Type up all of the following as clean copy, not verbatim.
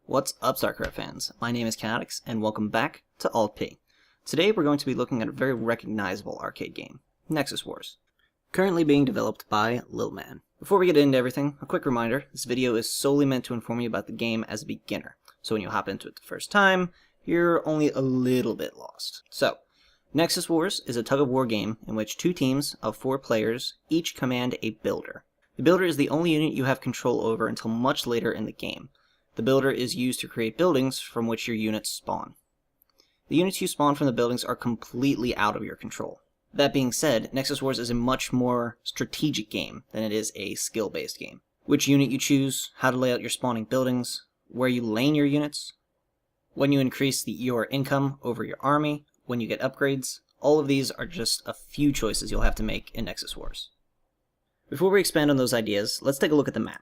What's up, StarCraft fans? My name is Canotix, and welcome back to Alt-P. Today we're going to be looking at a very recognizable arcade game, Nexus Wars, currently being developed by Lil Man. Before we get into everything, a quick reminder, this video is solely meant to inform you about the game as a beginner, so when you hop into it the first time, you're only a little bit lost. So, Nexus Wars is a tug-of-war game in which two teams of 4 players each command a builder. The builder is the only unit you have control over until much later in the game. The builder is used to create buildings from which your units spawn. The units you spawn from the buildings are completely out of your control. That being said, Nexus Wars is a much more strategic game than it is a skill-based game. Which unit you choose, how to lay out your spawning buildings, where you lane your units, when you increase your income over your army, when you get upgrades, all of these are just a few choices you'll have to make in Nexus Wars. Before we expand on those ideas, let's take a look at the map.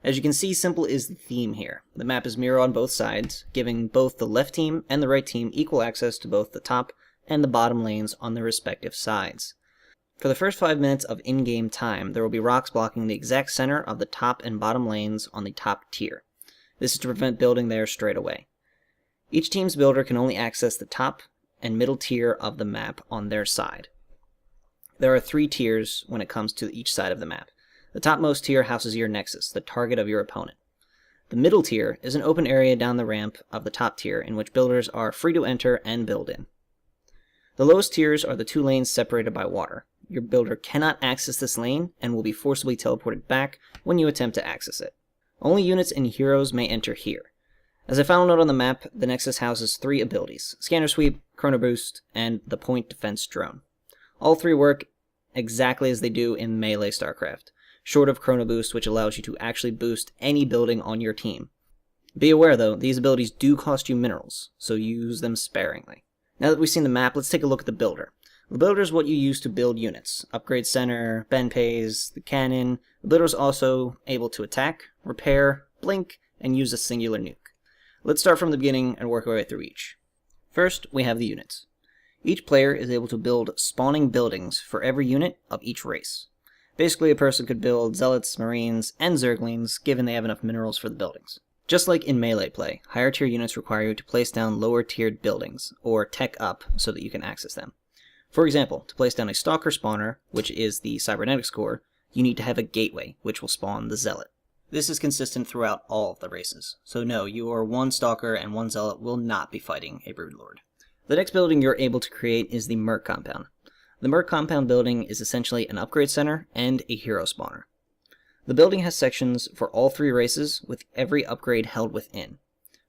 As you can see, simple is the theme here. The map is mirror on both sides, giving both the left team and the right team equal access to both the top and the bottom lanes on their respective sides. For the first 5 minutes of in-game time, there will be rocks blocking the exact center of the top and bottom lanes on the top tier. This is to prevent building there straight away. Each team's builder can only access the top and middle tier of the map on their side. There are 3 tiers when it comes to each side of the map. The topmost tier houses your Nexus, the target of your opponent. The middle tier is an open area down the ramp of the top tier in which builders are free to enter and build in. The lowest tiers are the 2 lanes separated by water. Your builder cannot access this lane and will be forcibly teleported back when you attempt to access it. Only units and heroes may enter here. As a final note on the map, the Nexus houses 3 abilities: Scanner Sweep, Chrono Boost, and the Point Defense Drone. All 3 work exactly as they do in melee StarCraft, short of Chrono Boost, which allows you to actually boost any building on your team. Be aware though, these abilities do cost you minerals, so use them sparingly. Now that we've seen the map, let's take a look at the builder. The builder is what you use to build units. Upgrade center, Ben pays, the cannon. The builder is also able to attack, repair, blink, and use a singular nuke. Let's start from the beginning and work our way through each. First, we have the units. Each player is able to build spawning buildings for every unit of each race. Basically, a person could build Zealots, Marines, and Zerglings, given they have enough minerals for the buildings. Just like in melee play, higher tier units require you to place down lower tiered buildings, or tech up, so that you can access them. For example, to place down a Stalker spawner, which is the Cybernetics core, you need to have a gateway, which will spawn the Zealot. This is consistent throughout all of the races, so no, your 1 Stalker and 1 Zealot will not be fighting a Broodlord. The next building you're able to create is the Merc Compound. The Merc Compound building is essentially an upgrade center and a hero spawner. The building has sections for all 3 races, with every upgrade held within.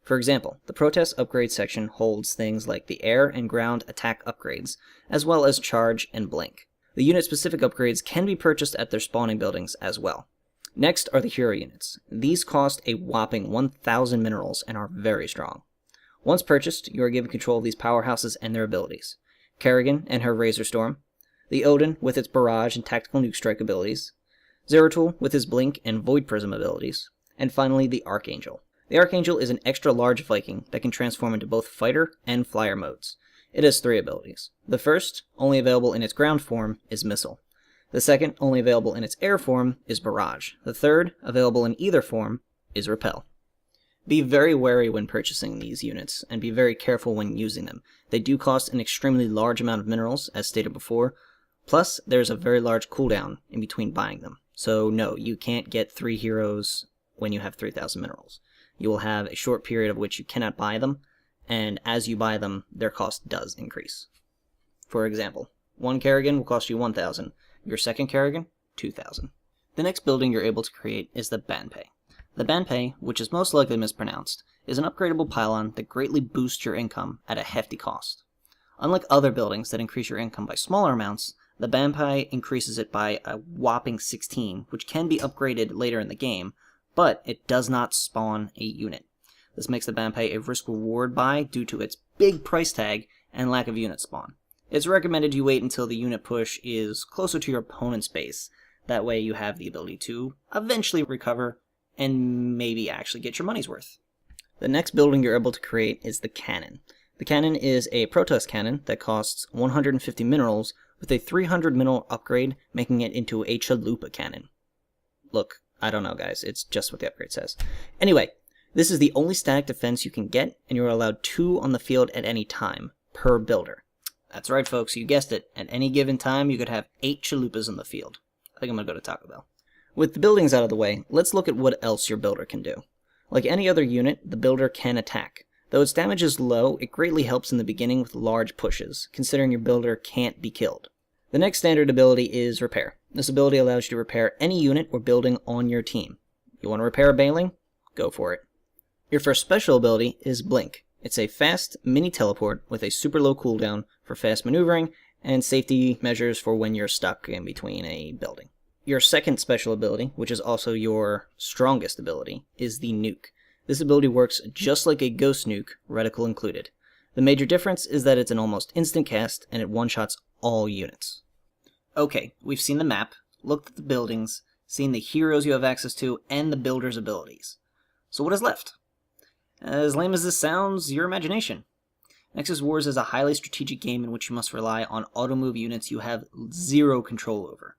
For example, the Protest upgrade section holds things like the air and ground attack upgrades, as well as charge and blink. The unit-specific upgrades can be purchased at their spawning buildings as well. Next are the hero units. These cost a whopping 1,000 minerals and are very strong. Once purchased, you are given control of these powerhouses and their abilities. Kerrigan and her Razor Storm, the Odin with its Barrage and Tactical Nuke Strike abilities, Zeratul with his Blink and Void Prism abilities, and finally the Archangel. The Archangel is an extra large Viking that can transform into both fighter and flyer modes. It has 3 abilities. The first, only available in its ground form, is Missile. The second, only available in its air form, is Barrage. The third, available in either form, is Repel. Be very wary when purchasing these units, and be very careful when using them. They do cost an extremely large amount of minerals, as stated before, plus there's a very large cooldown in between buying them. So no, you can't get 3 heroes when you have 3,000 minerals. You will have a short period of which you cannot buy them, and as you buy them, their cost does increase. For example, 1 Kerrigan will cost you 1,000, your second Kerrigan, 2,000. The next building you're able to create is the Banpei. The Banpei, which is most likely mispronounced, is an upgradable pylon that greatly boosts your income at a hefty cost. Unlike other buildings that increase your income by smaller amounts, the Banpei increases it by a whopping 16, which can be upgraded later in the game, but it does not spawn a unit. This makes the Banpei a risk-reward buy due to its big price tag and lack of unit spawn. It's recommended you wait until the unit push is closer to your opponent's base. That way you have the ability to eventually recover and maybe actually get your money's worth. The next building you're able to create is the Cannon. The Cannon is a Protest cannon that costs 150 minerals with a 300 mineral upgrade, making it into a Chalupa cannon. Look, I don't know guys, it's just what the upgrade says. Anyway, This is the only static defense you can get, and you are allowed 2 on the field at any time, per builder. That's right, folks, you guessed it. At any given time, you could have 8 chalupas in the field. I think I'm going to go to Taco Bell. With the buildings out of the way, let's look at what else your builder can do. Like any other unit, the builder can attack. Though its damage is low, it greatly helps in the beginning with large pushes, considering your builder can't be killed. The next standard ability is Repair. This ability allows you to repair any unit or building on your team. You want to repair a Baneling? Go for it. Your first special ability is Blink. It's a fast mini teleport with a super low cooldown for fast maneuvering and safety measures for when you're stuck in between a building. Your second special ability, which is also your strongest ability, is the Nuke. This ability works just like a Ghost Nuke, reticle included. The major difference is that it's an almost instant cast and it one-shots all units. Okay, we've seen the map, looked at the buildings, seen the heroes you have access to, and the builder's abilities. So what is left? As lame as this sounds, your imagination. Nexus Wars is a highly strategic game in which you must rely on auto-move units you have zero control over.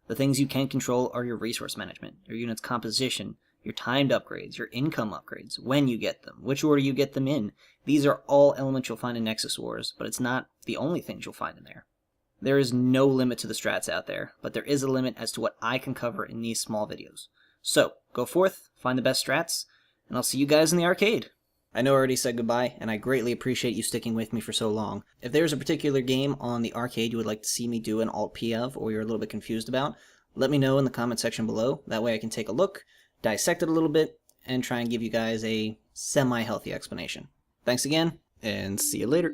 The things you can control are your resource management, your unit's composition, your timed upgrades, your income upgrades, when you get them, which order you get them in. These are all elements you'll find in Nexus Wars, but it's not the only things you'll find in there. There is no limit to the strats out there, but there is a limit as to what I can cover in these small videos. So, go forth, find the best strats, and I'll see you guys in the arcade. I know I already said goodbye, and I greatly appreciate you sticking with me for so long. If there's a particular game on the arcade you would like to see me do an Alt-P of, or you're a little bit confused about, let me know in the comment section below. That way I can take a look, dissect it a little bit, and try and give you guys a semi-healthy explanation. Thanks again, and see you later.